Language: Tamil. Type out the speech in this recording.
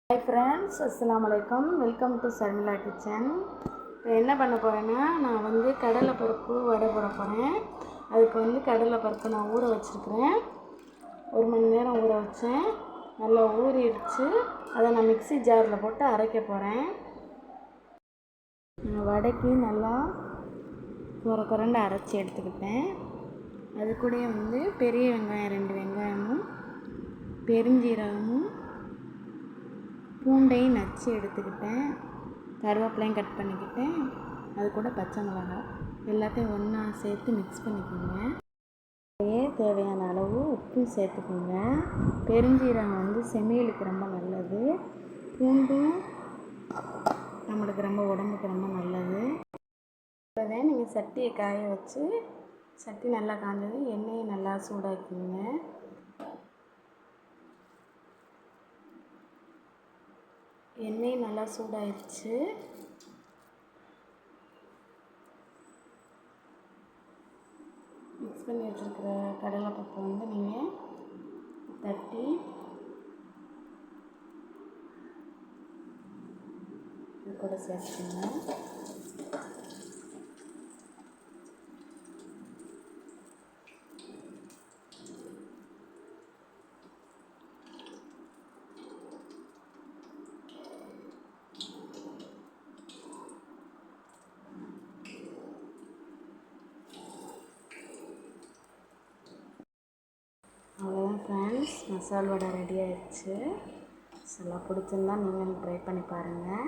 ஹாய் ஃப்ரெண்ட்ஸ், அஸ்ஸலாமு அலைக்கும். Welcome to Sharmila kitchen. இப்போ என்ன பண்ண போகிறேன்னா, நான் கடலைப்பருப்பு வடை போட போகிறேன். அதுக்கு கடலைப்பருப்பு நான் ஊற வச்சுருக்கிறேன். 1 மணி நேரம் ஊற வச்சேன். நல்லா ஊறிடுச்சு. அதை நான் மிக்ஸி ஜாரில் போட்டு அரைக்க போகிறேன். நான் வடைக்கு நல்லா குரண்டு அரைச்சி எடுத்துக்கிட்டேன். அது கூட பெரிய வெங்காயம் 2 வெங்காயமும் பெருஞ்சீரகமும் பூண்டையும் நச்சு எடுத்துக்கிட்டேன். கருவேப்பிலையும் கட் பண்ணிக்கிட்டேன். அது கூட பச்சை மிளகாய் எல்லாத்தையும் ஒன்றா சேர்த்து மிக்ஸ் பண்ணிக்கோங்க. தேவையான அளவு உப்பு சேர்த்துக்கோங்க. பெருஞ்சீரகம் செமியலுக்கு ரொம்ப நல்லது. பூண்டும் நம்மளுக்கு ரொம்ப உடம்புக்கு ரொம்ப நல்லது. இப்போவே நீங்கள் சட்டியை காய வச்சு, சட்டி நல்லா காஞ்சது எண்ணெயை நல்லா சூடாக்கிங்க. எண்ணெய் நல்லா சூடாயிடுச்சு. மிக்ஸ் பண்ணி வச்சுருக்கிற கடலைப்பருப்பை நீங்கள் தட்டி இது கூட சேர்த்துக்கோங்க. அவ்வளோதான் ஃப்ரெண்ட்ஸ், மசால் வடை ரெடி ஆயிடுச்சு. நல்லா பிடிச்சிருந்தா நீங்களும் ட்ரை பண்ணி பாருங்கள்.